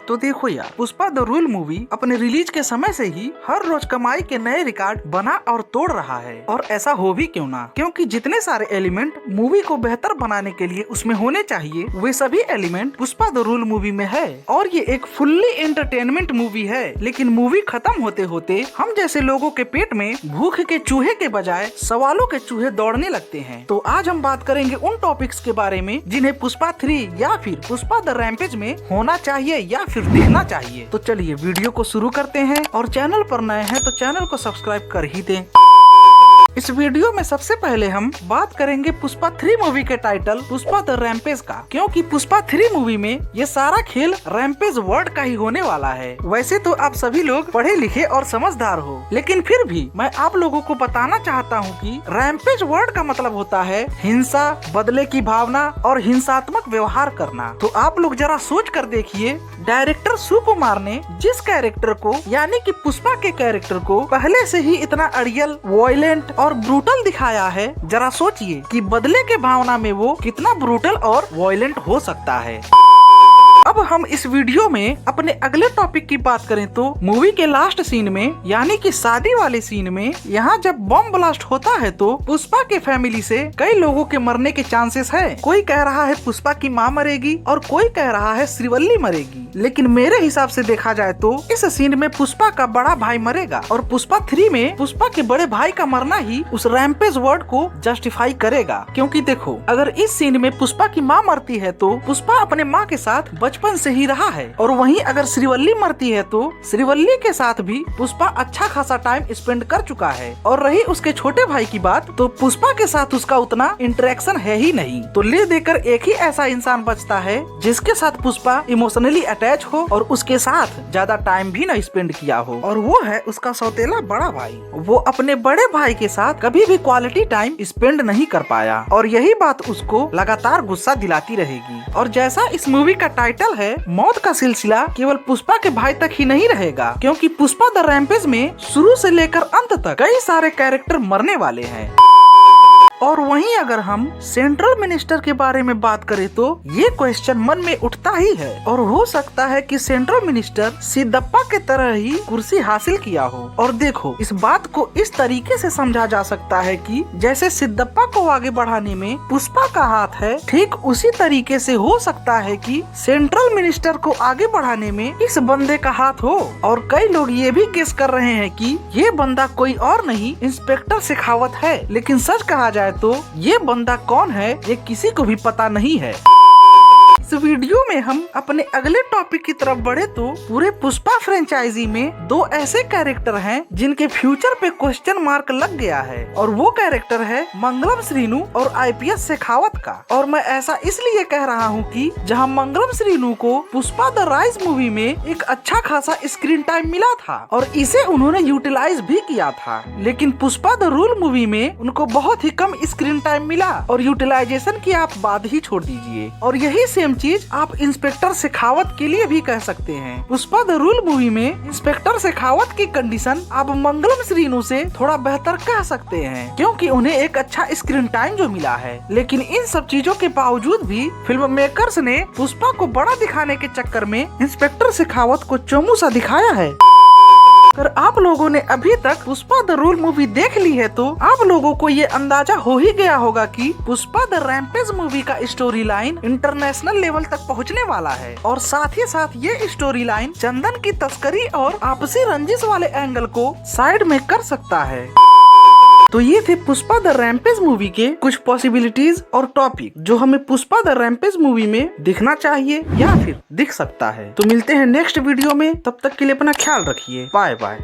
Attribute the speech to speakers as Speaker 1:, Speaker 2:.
Speaker 1: तो देखो यार, पुष्पा द रूल मूवी अपने रिलीज के समय से ही हर रोज कमाई के नए रिकॉर्ड बना और तोड़ रहा है। और ऐसा हो भी क्यों ना, क्योंकि जितने सारे एलिमेंट मूवी को बेहतर बनाने के लिए उसमें होने चाहिए वे सभी element Pushpa the rule movie में है। और ये एक फुल्ली एंटरटेनमेंट मूवी है। लेकिन मूवी खत्म होते होते हम जैसे लोगों के पेट में भूख के चूहे के बजाय सवालों के चूहे दौड़ने लगते हैं। तो आज हम बात करेंगे उन टॉपिक्स के बारे में जिन्हें पुष्पा 3 या फिर पुष्पा द रैम्पेज में होना चाहिए या फिर देखना चाहिए। तो चलिए वीडियो को शुरू करते हैं, और चैनल पर नए हैं तो चैनल को सब्सक्राइब कर ही दें। इस वीडियो में सबसे पहले हम बात करेंगे पुष्पा 3 मूवी के टाइटल पुष्पा द रैम्पेज का, क्योंकि पुष्पा 3 मूवी में ये सारा खेल रैम्पेज वर्ड का ही होने वाला है। वैसे तो आप सभी लोग पढ़े लिखे और समझदार हो, लेकिन फिर भी मैं आप लोगों को बताना चाहता हूँ कि रैम्पेज वर्ड का मतलब होता है हिंसा, बदले की भावना और हिंसात्मक व्यवहार करना। तो आप लोग जरा सोच कर देखिए, डायरेक्टर सुकुमार ने जिस कैरेक्टर को यानी कि पुष्पा के कैरेक्टर को पहले से ही इतना अड़ियल, वॉयलेंट और ब्रूटल दिखाया है, जरा सोचिए कि बदले के भावना में वो कितना ब्रूटल और वॉयलेंट हो सकता है। अब हम इस वीडियो में अपने अगले टॉपिक की बात करें तो मूवी के लास्ट सीन में यानी कि शादी वाले सीन में यहाँ जब बम ब्लास्ट होता है तो पुष्पा के फैमिली से कई लोगों के मरने के चांसेस है। कोई कह रहा है पुष्पा की माँ मरेगी और कोई कह रहा है श्रीवल्ली मरेगी। लेकिन मेरे हिसाब से देखा जाए तो इस सीन में पुष्पा का बड़ा भाई मरेगा, और पुष्पा 3 में पुष्पा के बड़े भाई का मरना ही उस रैम्पेज वर्ड को जस्टिफाई करेगा। क्योंकि देखो, अगर इस सीन में पुष्पा की माँ मरती है तो पुष्पा अपने माँ के साथ बचपन से ही रहा है, और वहीं अगर श्रीवल्ली मरती है तो श्रीवल्ली के साथ भी पुष्पा अच्छा खासा टाइम स्पेंड कर चुका है। और रही उसके छोटे भाई की बात, तो पुष्पा के साथ उसका उतना इंटरेक्शन है ही नहीं। तो ले देकर एक ही ऐसा इंसान बचता है जिसके साथ पुष्पा इमोशनली अटैच हो और उसके साथ ज्यादा टाइम भी न स्पेंड किया हो, और वो है उसका सौतेला बड़ा भाई। वो अपने बड़े भाई के साथ कभी भी क्वालिटी टाइम स्पेंड नहीं कर पाया, और यही बात उसको लगातार गुस्सा दिलाती रहेगी। और जैसा इस मूवी का टाइटल है, मौत का सिलसिला केवल पुष्पा के भाई तक ही नहीं रहेगा, क्योंकि पुष्पा द रैम्पेज में शुरू से लेकर अंत तक कई सारे कैरेक्टर मरने वाले हैं। और वहीं अगर हम सेंट्रल मिनिस्टर के बारे में बात करें तो ये क्वेश्चन मन में उठता ही है, और हो सकता है कि सेंट्रल मिनिस्टर सिद्धप्पा के तरह ही कुर्सी हासिल किया हो। और देखो, इस बात को इस तरीके से समझा जा सकता है कि जैसे सिद्धप्पा को आगे बढ़ाने में पुष्पा का हाथ है, ठीक उसी तरीके से हो सकता है कि सेंट्रल मिनिस्टर को आगे बढ़ाने में इस बंदे का हाथ हो। और कई लोग ये भी गेस कर रहे हैं कि ये बंदा कोई और नहीं, इंस्पेक्टर शेखावत है। लेकिन सच कहा जाए तो ये बंदा कौन है ये किसी को भी पता नहीं है। इस वीडियो में हम अपने अगले टॉपिक की तरफ बढ़े तो पूरे पुष्पा फ्रेंचाइजी में 2 ऐसे कैरेक्टर हैं जिनके फ्यूचर पे क्वेश्चन मार्क लग गया है, और वो कैरेक्टर है मंगलम श्रीनु और आईपीएस शेखावत का। और मैं ऐसा इसलिए कह रहा हूँ कि जहाँ मंगलम श्रीनु को पुष्पा द राइज मूवी में एक अच्छा खासा स्क्रीन टाइम मिला था और इसे उन्होंने यूटिलाइज भी किया था, लेकिन पुष्पा द रूल मूवी में उनको बहुत ही कम स्क्रीन टाइम मिला, और यूटिलाइजेशन की आप बात ही छोड़ दीजिए। और यही सेम चीज आप इंस्पेक्टर शेखावत के लिए भी कह सकते हैं। पुष्पा द रूल मूवी में इंस्पेक्टर शेखावत की कंडीशन आप मंगलम श्रीनु से थोड़ा बेहतर कह सकते हैं, क्योंकि उन्हें एक अच्छा स्क्रीन टाइम जो मिला है। लेकिन इन सब चीजों के बावजूद भी फिल्म मेकर्स ने पुष्पा को बड़ा दिखाने के चक्कर में इंस्पेक्टर शेखावत को चोमू सा दिखाया है। अगर आप लोगों ने अभी तक पुष्पा द रूल मूवी देख ली है तो आप लोगों को ये अंदाजा हो ही गया होगा कि पुष्पा द रैम्पेज मूवी का स्टोरी लाइन इंटरनेशनल लेवल तक पहुंचने वाला है, और साथ ही साथ ये स्टोरी लाइन चंदन की तस्करी और आपसी रंजिश वाले एंगल को साइड में कर सकता है। तो ये थे पुष्पा द रैम्पेज मूवी के कुछ पॉसिबिलिटीज और टॉपिक जो हमें पुष्पा द रैम्पेज मूवी में दिखना चाहिए या फिर दिख सकता है। तो मिलते हैं नेक्स्ट वीडियो में, तब तक के लिए अपना ख्याल रखिए। Bye bye.